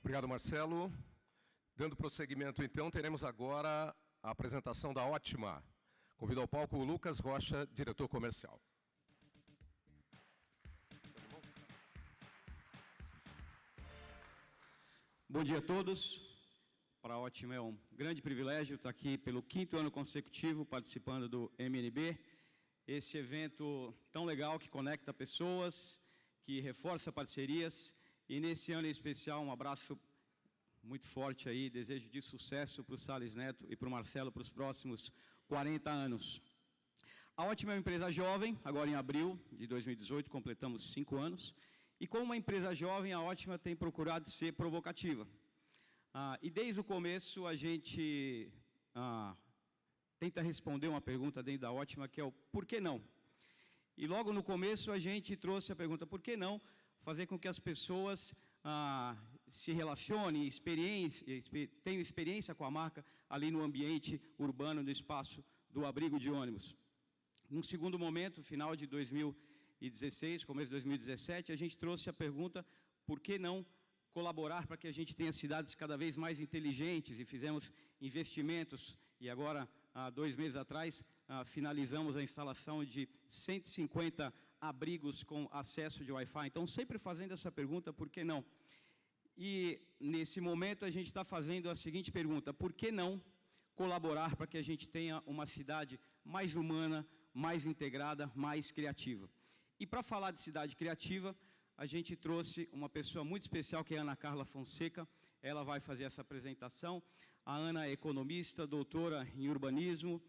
Obrigado, Marcelo. Dando prosseguimento, então, teremos agora a apresentação da Ótima. Convido ao palco o Lucas Rocha, diretor comercial. Bom dia a todos. Para a Ótima é um grande privilégio estar aqui pelo 5º ano consecutivo participando do MNB. Esse evento tão legal que conecta pessoas, que reforça parcerias. E nesse ano em especial, um abraço muito forte aí, desejo de sucesso para o Salles Neto e para o Marcelo para os próximos 40 anos. A Ótima é uma empresa jovem, agora em abril de 2018, completamos 5 anos. E como uma empresa jovem, a Ótima tem procurado ser provocativa. E desde o começo a gente tenta responder uma pergunta dentro da Ótima, que é o por que não? E logo no começo a gente trouxe a pergunta por que não fazer com que as pessoas se relacionem, tenham experiência com a marca ali no ambiente urbano, no espaço do abrigo de ônibus. Num segundo momento, final de 2016, começo de 2017, a gente trouxe a pergunta por que não colaborar para que a gente tenha cidades cada vez mais inteligentes, e fizemos investimentos, e agora, há 2 meses atrás, finalizamos a instalação de 150 abrigos com acesso de Wi-Fi. Então, sempre fazendo essa pergunta, por que não? E, nesse momento, a gente está fazendo a seguinte pergunta, por que não colaborar para que a gente tenha uma cidade mais humana, mais integrada, mais criativa? E, para falar de cidade criativa, a gente trouxe uma pessoa muito especial, que é a Ana Carla Fonseca. Ela vai fazer essa apresentação. A Ana é economista, doutora em urbanismo,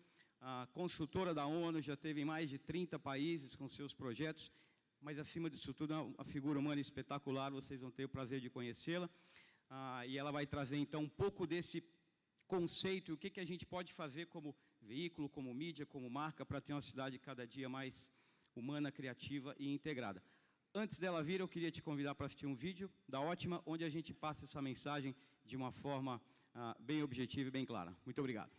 consultora da ONU, já teve em mais de 30 países com seus projetos, mas, acima disso tudo, é uma figura humana espetacular, vocês vão ter o prazer de conhecê-la. E ela vai trazer, então, um pouco desse conceito, o que a gente pode fazer como veículo, como mídia, como marca, para ter uma cidade cada dia mais humana, criativa e integrada. Antes dela vir, eu queria te convidar para assistir um vídeo da Ótima, onde a gente passa essa mensagem de uma forma bem objetiva e bem clara. Muito obrigado.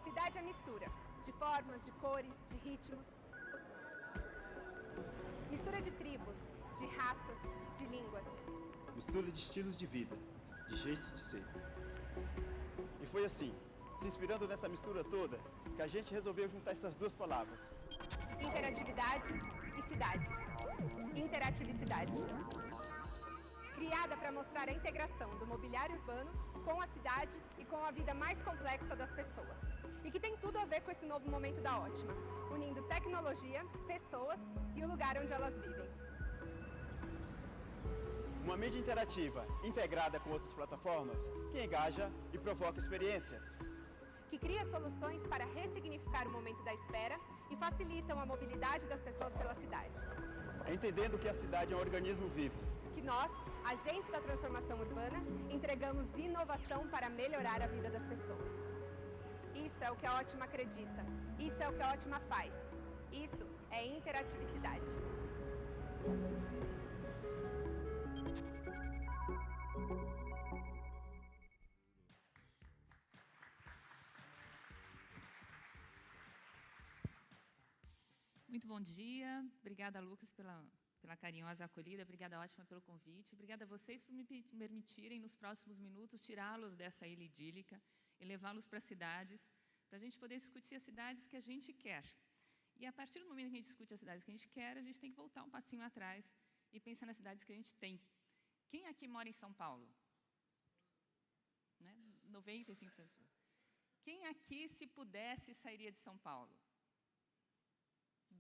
Cidade é mistura, de formas, de cores, de ritmos. Mistura de tribos, de raças, de línguas. Mistura de estilos de vida, de jeitos de ser. E foi assim, se inspirando nessa mistura toda, que a gente resolveu juntar essas 2 palavras. Interatividade e cidade. Interativicidade. Criada para mostrar a integração do mobiliário urbano com a cidade e com a vida mais complexa das pessoas. E que tem tudo a ver com esse novo momento da Ótima, unindo tecnologia, pessoas e o lugar onde elas vivem. Uma mídia interativa, integrada com outras plataformas, que engaja e provoca experiências. Que cria soluções para ressignificar o momento da espera e facilitam a mobilidade das pessoas pela cidade. Entendendo que a cidade é um organismo vivo. Que nós, agentes da transformação urbana, entregamos inovação para melhorar a vida das pessoas. Isso é o que a Ótima acredita. Isso é o que a Ótima faz. Isso é interativicidade. Muito bom dia. Obrigada, Lucas, pela carinhosa acolhida. Obrigada, Ótima, pelo convite. Obrigada a vocês por me permitirem, nos próximos minutos, tirá-los dessa ilha idílica e levá-los para cidades, para a gente poder discutir as cidades que a gente quer. E, a partir do momento que a gente discute as cidades que a gente quer, a gente tem que voltar um passinho atrás e pensar nas cidades que a gente tem. Quem aqui mora em São Paulo? Né? 95%. Quem aqui, se pudesse, sairia de São Paulo?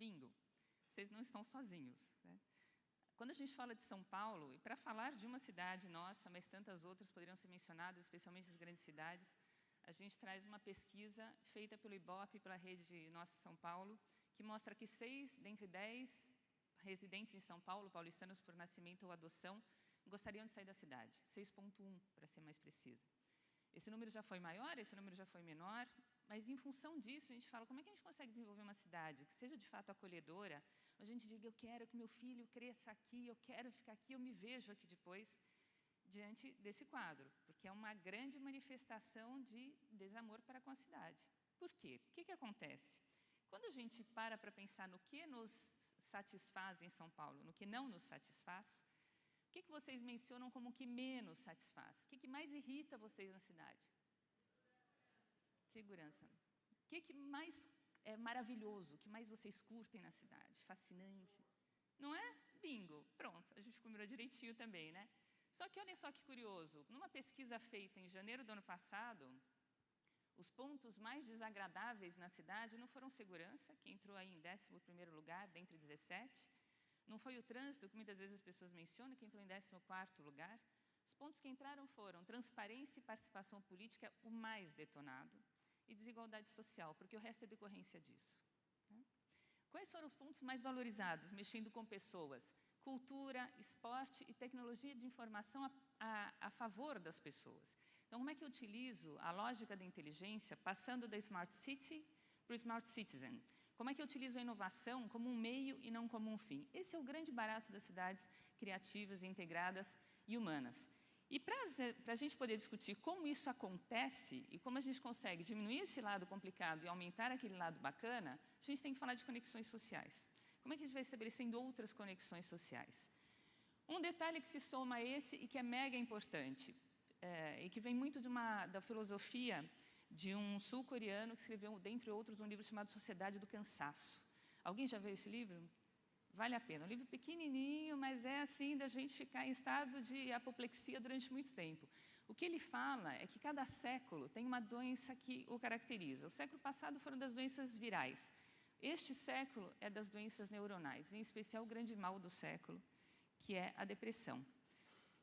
Bingo. Vocês não estão sozinhos, né? Quando a gente fala de São Paulo, e para falar de uma cidade nossa, mas tantas outras poderiam ser mencionadas, especialmente as grandes cidades, a gente traz uma pesquisa feita pelo IBOP, pela rede Nossa São Paulo, que mostra que 6 dentre 10 residentes em São Paulo, paulistanos por nascimento ou adoção, gostariam de sair da cidade. 6,1, para ser mais precisa. Esse número já foi maior, esse número já foi menor, mas, em função disso, a gente fala como é que a gente consegue desenvolver uma cidade que seja, de fato, acolhedora, onde a gente diga, eu quero que meu filho cresça aqui, eu quero ficar aqui, eu me vejo aqui depois, diante desse quadro, porque é uma grande manifestação de desamor para com a cidade. Por quê? O que acontece? Quando a gente para pensar no que nos satisfaz em São Paulo, no que não nos satisfaz, o que vocês mencionam como o que menos satisfaz? O que mais irrita vocês na cidade? Segurança. O que mais é maravilhoso, o que mais vocês curtem na cidade? Fascinante. Não é? Bingo. Pronto, a gente combinou direitinho também, né? Só que olhem só que curioso, numa pesquisa feita em janeiro do ano passado, os pontos mais desagradáveis na cidade não foram segurança, que entrou aí em 11º lugar, dentre 17. Não foi o trânsito, que muitas vezes as pessoas mencionam, que entrou em 14º lugar. Os pontos que entraram foram transparência e participação política, o mais detonado, e desigualdade social, porque o resto é decorrência disso. Tá? Quais foram os pontos mais valorizados, mexendo com pessoas? Cultura, esporte e tecnologia de informação a favor das pessoas. Então, como é que eu utilizo a lógica da inteligência, passando da Smart City para o Smart Citizen? Como é que eu utilizo a inovação como um meio e não como um fim? Esse é o grande barato das cidades criativas, integradas e humanas. E para a gente poder discutir como isso acontece e como a gente consegue diminuir esse lado complicado e aumentar aquele lado bacana, a gente tem que falar de conexões sociais. Como é que a gente vai estabelecendo outras conexões sociais? Um detalhe que se soma a esse e que é mega importante, e que vem muito da filosofia de um sul-coreano que escreveu, dentre outros, um livro chamado Sociedade do Cansaço. Alguém já viu esse livro? Vale a pena. Um livro pequenininho, mas é assim da gente ficar em estado de apoplexia durante muito tempo. O que ele fala é que cada século tem uma doença que o caracteriza. O século passado foram das doenças virais. Este século é das doenças neuronais, em especial o grande mal do século, que é a depressão.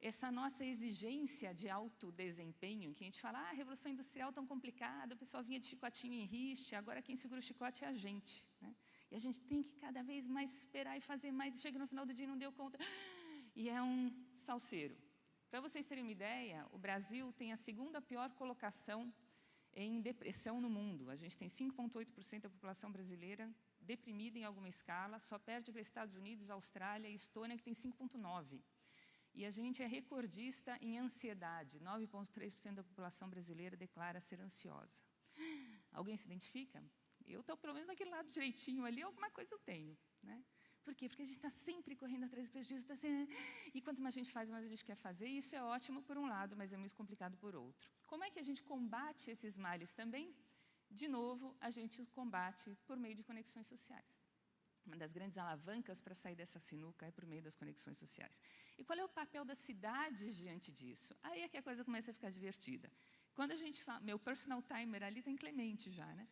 Essa nossa exigência de alto desempenho, que a gente fala, a Revolução Industrial tão complicada, o pessoal vinha de chicotinho em riche, agora quem segura o chicote é a gente. Né? E a gente tem que cada vez mais esperar e fazer mais, e chega no final do dia e não deu conta. E é um salseiro. Para vocês terem uma ideia, o Brasil tem a segunda pior colocação em depressão no mundo. A gente tem 5,8% da população brasileira deprimida em alguma escala, só perde para Estados Unidos, Austrália e Estônia, que tem 5,9%. E a gente é recordista em ansiedade. 9,3% da população brasileira declara ser ansiosa. Alguém se identifica? Eu estou, pelo menos, naquele lado direitinho ali, alguma coisa eu tenho. Né? Por quê? Porque a gente está sempre correndo atrás do prejuízo. Tá assim, e quanto mais a gente faz, mais a gente quer fazer. E isso é ótimo por um lado, mas é muito complicado por outro. Como é que a gente combate esses males também? De novo, a gente combate por meio de conexões sociais. Uma das grandes alavancas para sair dessa sinuca é por meio das conexões sociais. E qual é o papel das cidades diante disso? Aí é que a coisa começa a ficar divertida. Quando a gente fala, meu personal timer ali está inclemente já, né?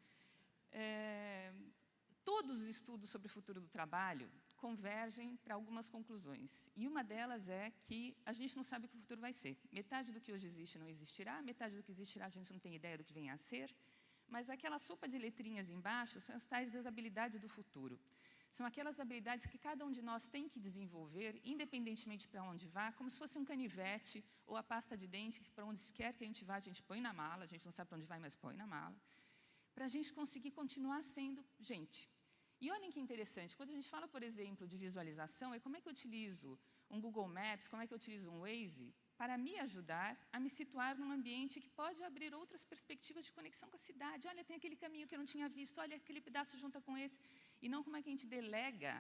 Todos os estudos sobre o futuro do trabalho convergem para algumas conclusões. E uma delas é que a gente não sabe o que o futuro vai ser. Metade do que hoje existe não existirá, metade do que existirá a gente não tem ideia do que venha a ser, mas aquela sopa de letrinhas embaixo são as tais das habilidades do futuro. São aquelas habilidades que cada um de nós tem que desenvolver, independentemente para onde vá, como se fosse um canivete ou a pasta de dente, que para onde quer que a gente vá, a gente põe na mala, a gente não sabe para onde vai, mas põe na mala, para a gente conseguir continuar sendo gente. E olhem que interessante, quando a gente fala, por exemplo, de visualização, é como é que eu utilizo um Google Maps, como é que eu utilizo um Waze, para me ajudar a me situar num ambiente que pode abrir outras perspectivas de conexão com a cidade. Olha, tem aquele caminho que eu não tinha visto, olha, aquele pedaço junta com esse. E não como é que a gente delega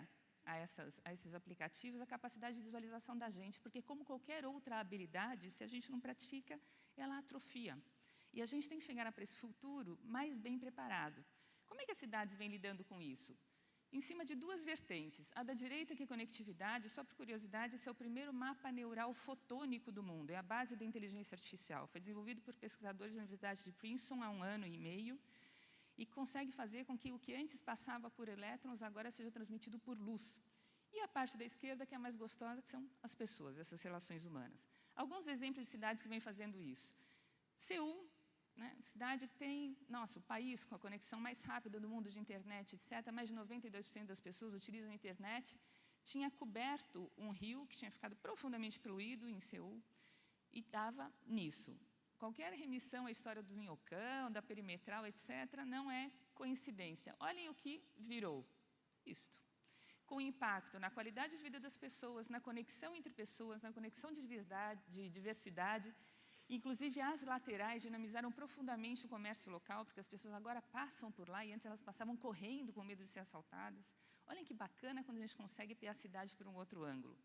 a esses aplicativos a capacidade de visualização da gente, porque como qualquer outra habilidade, se a gente não pratica, ela atrofia. E a gente tem que chegar para esse futuro mais bem preparado. Como é que as cidades vêm lidando com isso? Em cima de duas vertentes. A da direita, que é conectividade, só por curiosidade, esse é o primeiro mapa neural fotônico do mundo, é a base da inteligência artificial. Foi desenvolvido por pesquisadores da Universidade de Princeton há 1 ano e meio e consegue fazer com que o que antes passava por elétrons agora seja transmitido por luz. E a parte da esquerda, que é a mais gostosa, que são as pessoas, essas relações humanas. Alguns exemplos de cidades que vêm fazendo isso. Seul, né, cidade que tem, o país com a conexão mais rápida do mundo de internet, etc., mais de 92% das pessoas utilizam a internet, tinha coberto um rio que tinha ficado profundamente poluído em Seul e estava nisso. Qualquer remissão à história do minhocão, da perimetral, etc., não é coincidência. Olhem o que virou isto. Com impacto na qualidade de vida das pessoas, na conexão entre pessoas, na conexão de diversidade, Inclusive, as laterais dinamizaram profundamente o comércio local, porque as pessoas agora passam por lá e antes elas passavam correndo com medo de ser assaltadas. Olhem que bacana quando a gente consegue ver a cidade por um outro ângulo.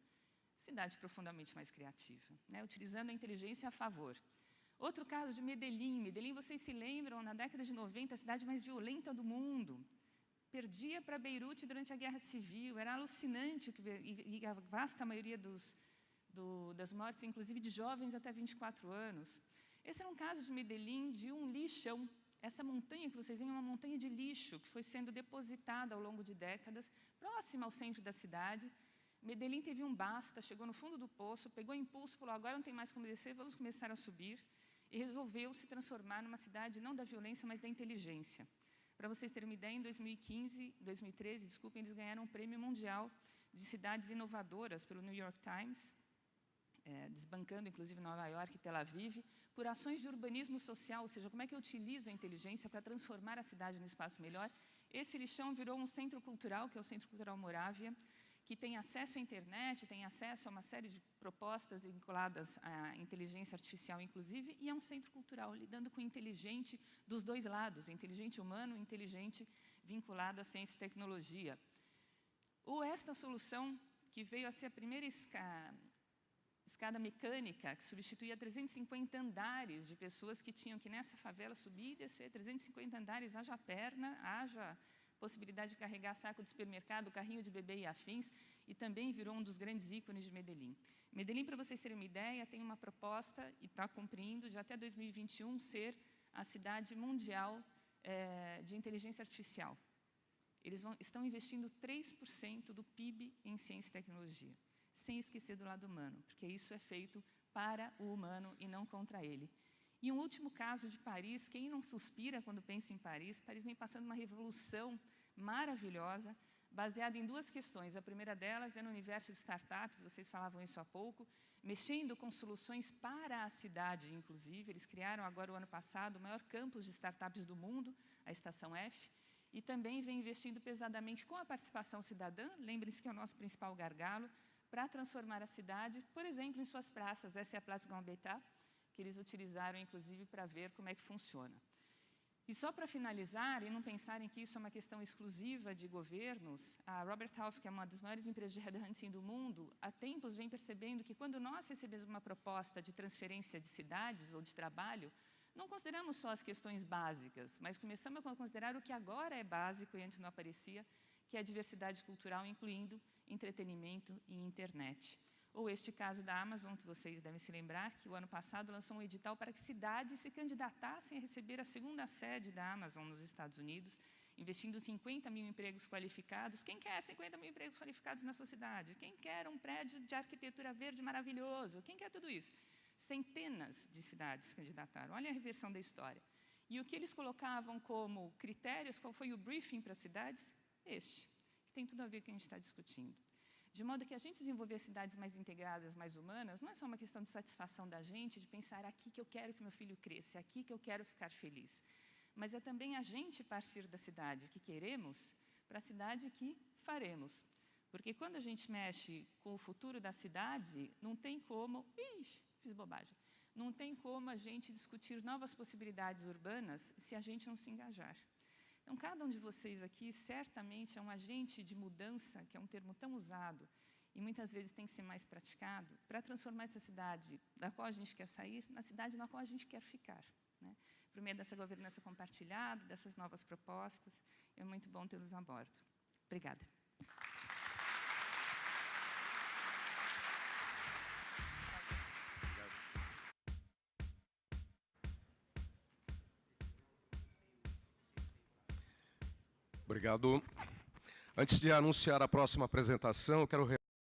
Cidade profundamente mais criativa, né? Utilizando a inteligência a favor. Outro caso de Medellín. Medellín, vocês se lembram, na década de 90, a cidade mais violenta do mundo. Perdia para Beirute durante a Guerra Civil. Era alucinante, e a vasta maioria das mortes, inclusive de jovens até 24 anos. Esse era um caso de Medellín, de um lixão. Essa montanha que vocês veem é uma montanha de lixo que foi sendo depositada ao longo de décadas, próxima ao centro da cidade. Medellín teve um basta, chegou no fundo do poço, pegou impulso, falou, agora não tem mais como descer, vamos começar a subir. E resolveu se transformar numa cidade não da violência, mas da inteligência. Para vocês terem uma ideia, em 2013, eles ganharam um prêmio mundial de cidades inovadoras pelo New York Times, desbancando, inclusive, Nova York e Tel Aviv, por ações de urbanismo social, ou seja, como é que eu utilizo a inteligência para transformar a cidade num espaço melhor. Esse lixão virou um centro cultural, que é o Centro Cultural Moravia, que tem acesso à internet, tem acesso a uma série de propostas vinculadas à inteligência artificial, inclusive, e é um centro cultural, lidando com o inteligente dos dois lados, o inteligente humano e o inteligente vinculado à ciência e tecnologia. Ou esta solução, que veio a ser a primeira escada mecânica, que substituía 350 andares de pessoas que tinham que, nessa favela, subir e descer 350 andares, haja perna, haja possibilidade de carregar saco de supermercado, carrinho de bebê e afins, e também virou um dos grandes ícones de Medellín. Medellín, para vocês terem uma ideia, tem uma proposta, e está cumprindo, de até 2021 ser a cidade mundial de inteligência artificial. Eles estão investindo 3% do PIB em ciência e tecnologia, sem esquecer do lado humano, porque isso é feito para o humano e não contra ele. E um último caso de Paris, quem não suspira quando pensa em Paris? Paris vem passando uma revolução maravilhosa, baseada em duas questões. A primeira delas é no universo de startups, vocês falavam isso há pouco, mexendo com soluções para a cidade, inclusive. Eles criaram agora, o ano passado, o maior campus de startups do mundo, a Estação F, e também vem investindo pesadamente com a participação cidadã, lembrem-se que é o nosso principal gargalo, para transformar a cidade, por exemplo, em suas praças. Essa é a Place Gambetta, que eles utilizaram, inclusive, para ver como é que funciona. E só para finalizar, e não pensarem que isso é uma questão exclusiva de governos, a Robert Half, que é uma das maiores empresas de headhunting do mundo, há tempos vem percebendo que quando nós recebemos uma proposta de transferência de cidades ou de trabalho, não consideramos só as questões básicas, mas começamos a considerar o que agora é básico e antes não aparecia, que é a diversidade cultural, incluindo entretenimento e internet. Ou este caso da Amazon, que vocês devem se lembrar, que o ano passado lançou um edital para que cidades se candidatassem a receber a segunda sede da Amazon nos Estados Unidos, investindo 50 mil empregos qualificados. Quem quer 50 mil empregos qualificados na sua cidade? Quem quer um prédio de arquitetura verde maravilhoso? Quem quer tudo isso? Centenas de cidades se candidataram. Olha a reversão da história. E o que eles colocavam como critérios, qual foi o briefing para as cidades? Este, que tem tudo a ver com o que a gente está discutindo. De modo que a gente desenvolver cidades mais integradas, mais humanas, não é só uma questão de satisfação da gente, de pensar aqui que eu quero que meu filho cresça, aqui que eu quero ficar feliz. Mas é também a gente partir da cidade que queremos para a cidade que faremos. Porque quando a gente mexe com o futuro da cidade, não tem como... fiz bobagem. Não tem como a gente discutir novas possibilidades urbanas se a gente não se engajar. Então, cada um de vocês aqui, certamente, é um agente de mudança, que é um termo tão usado, e muitas vezes tem que ser mais praticado, para transformar essa cidade da qual a gente quer sair, na cidade na qual a gente quer ficar, né? Por meio dessa governança compartilhada, dessas novas propostas, é muito bom tê-los a bordo. Obrigada. Obrigado. Antes de anunciar a próxima apresentação, eu quero